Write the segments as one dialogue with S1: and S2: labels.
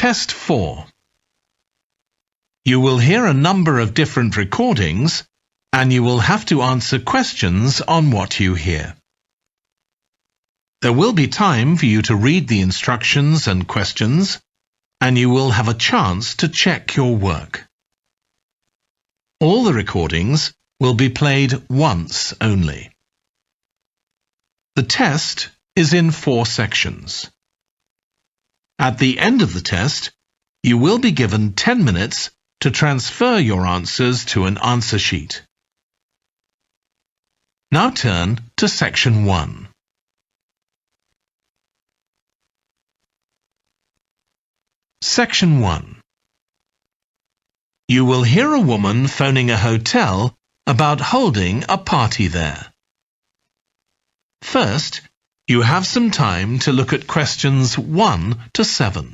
S1: Test 4. You will hear a number of different recordings, and you will have to answer questions on what you hear. There will be time for you to read the instructions and questions, and you will have a chance to check your work. All the recordings will be played once only. The test is in 4 sections. At the end of the test, you will be given 10 minutes to transfer your answers to an answer sheet. Now turn to Section 1. Section 1. You will hear a woman phoning a hotel about holding a party there. First, you have some time to look at questions 1 to 7.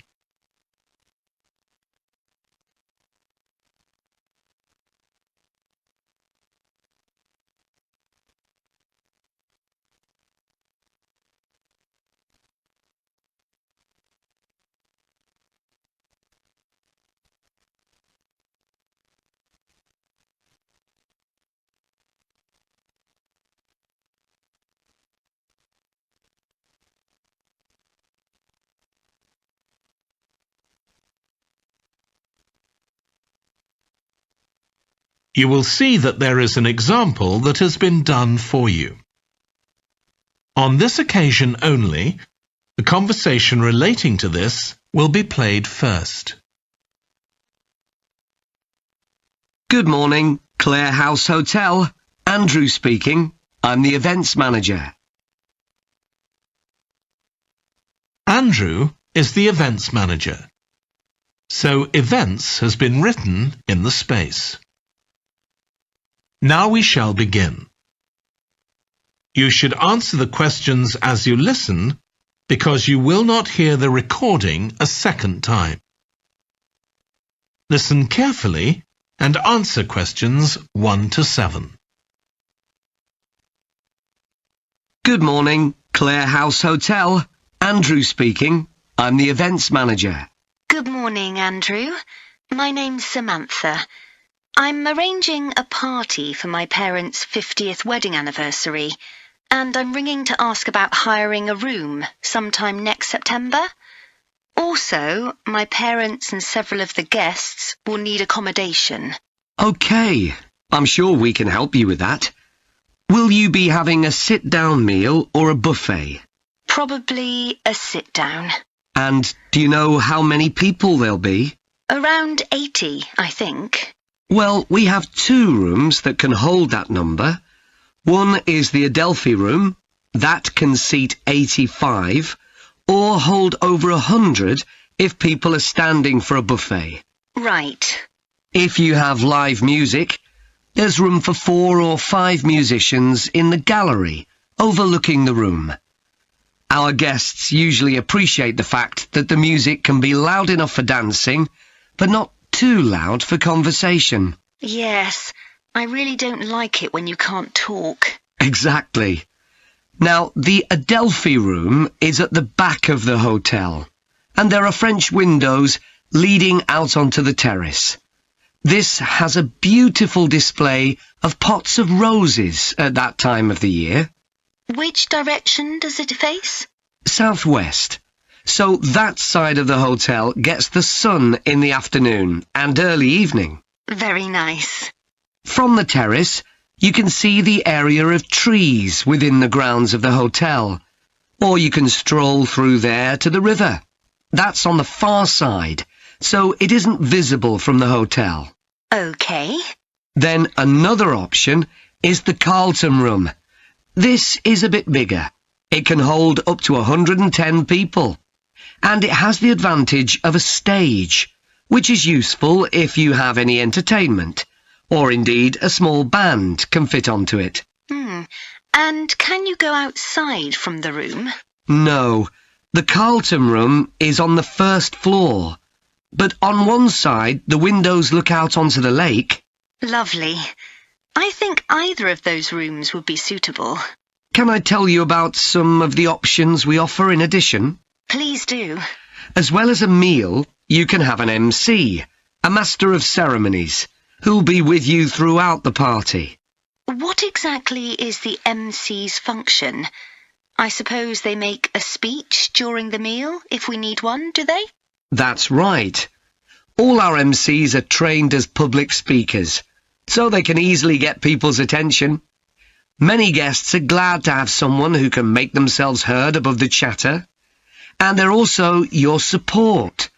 S1: You will see that there is an example that has been done for you. On this occasion only, the conversation relating to this will be played first.
S2: Good morning, Clare House Hotel. Andrew speaking. I'm the events manager.
S1: Andrew is the events manager. So events has been written in the space. Now we shall begin. You should answer the questions as you listen, because you will not hear the recording a second time. Listen carefully and answer questions 1 to 7.
S2: Good morning, Clare House Hotel. Andrew speaking. I'm the events manager.
S3: Good morning, Andrew. My name's Samantha. I'm arranging a party for my parents' 50th wedding anniversary, and I'm ringing to ask about hiring a room sometime next September. Also, my parents and several of the guests will need accommodation.
S2: OK, I'm sure we can help you with that. Will you be having a sit-down meal or a buffet?
S3: Probably a sit-down.
S2: And do you know how many people there'll be?
S3: Around 80, I think.
S2: Well, we have 2 rooms that can hold that number. One is the Adelphi room. That can seat 85, or hold over 100 if people are standing for a buffet.
S3: Right.
S2: If you have live music, there's room for 4 or 5 musicians in the gallery, overlooking the room. Our guests usually appreciate the fact that the music can be loud enough for dancing, but not too loud for conversation.
S3: Yes, I really don't like it when you can't talk.
S2: Exactly. Now, the Adelphi room is at the back of the hotel, and there are French windows leading out onto the terrace. This has a beautiful display of pots of roses at that time of the year.
S3: Which direction does it face?
S2: Southwest. So that side of the hotel gets the sun in the afternoon and early evening.
S3: Very nice.
S2: From the terrace, you can see the area of trees within the grounds of the hotel, or you can stroll through there to the river. That's on the far side, so it isn't visible from the hotel.
S3: OK.
S2: Then another option is the Carlton room. This is a bit bigger. It can hold up to 110 people. And it has the advantage of a stage, which is useful if you have any entertainment, or indeed a small band can fit onto it.
S3: And can you go outside from the room?
S2: No, the Carlton room is on the first floor, but on one side the windows look out onto the lake.
S3: Lovely. I think either of those rooms would be suitable.
S2: Can I tell you about some of the options we offer in addition?
S3: Please do.
S2: As well as a meal, You can have an MC, a master of ceremonies, who'll be with you throughout the party.
S3: What exactly is the MC's function? I suppose they make a speech during the meal, if we need one, do they?
S2: That's right. All our MCs are trained as public speakers, so they can easily get people's attention. Many guests are glad to have someone who can make themselves heard above the chatter. And they're also your support.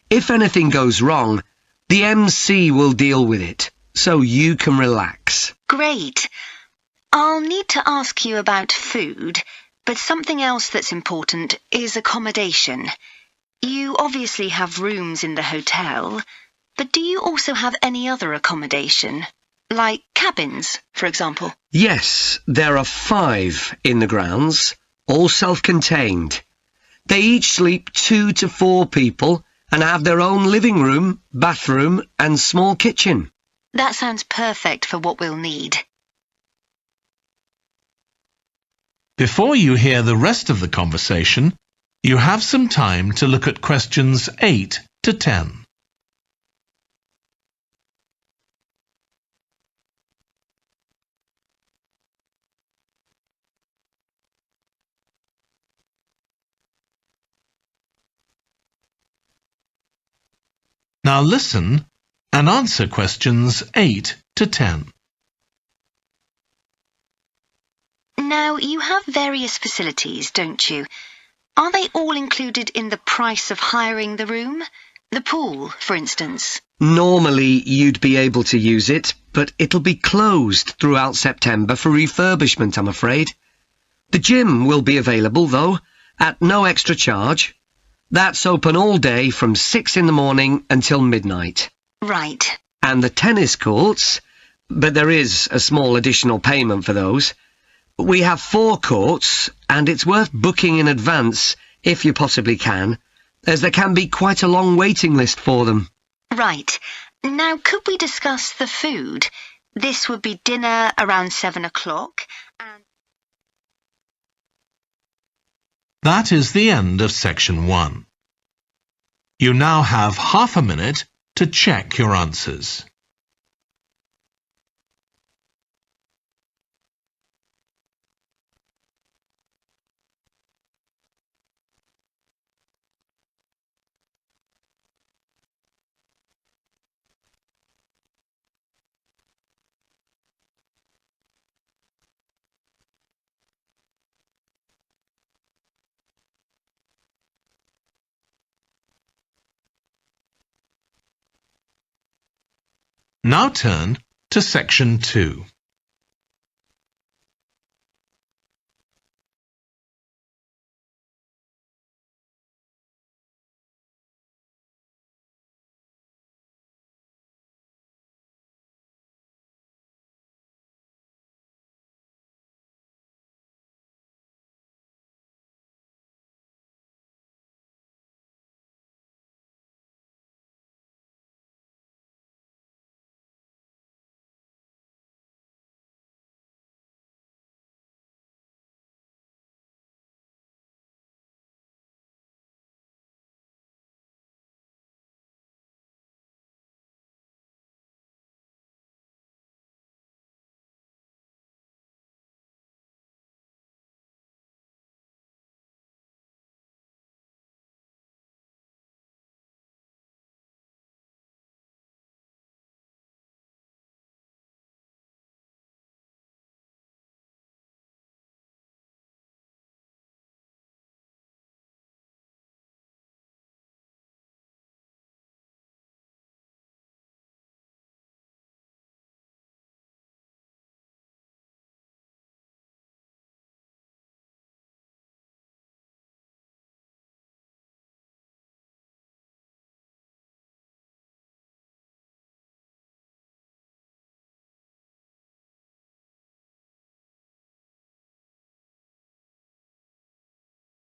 S2: If anything goes wrong, the MC will deal with it, so you can relax.
S3: Great. I'll need to ask you about food, but something else that's important is accommodation. You obviously have rooms in the hotel, but do you also have any other accommodation? Like cabins, for example?
S2: Yes, there are 5 in the grounds, all self-contained. They each sleep 2 to 4 people and have their own living room, bathroom and small kitchen.
S3: That sounds perfect for what we'll need.
S1: Before you hear the rest of the conversation, you have some time to look at questions 8 to 10. Now listen and answer questions 8 to 10.
S3: Now, you have various facilities, don't you? Are they all included in the price of hiring the room? The pool, for instance?
S2: Normally you'd be able to use it, but it'll be closed throughout September for refurbishment, I'm afraid. The gym will be available, though, at no extra charge. That's open all day from 6 in the morning until midnight.
S3: Right.
S2: And the tennis courts, but there is a small additional payment for those. We have 4 courts, and it's worth booking in advance, if you possibly can, as there can be quite a long waiting list for them.
S3: Right. Now, could we discuss the food? This would be dinner around 7 o'clock, and...
S1: That is the end of section 1. You now have half a minute to check your answers. Now turn to section 2.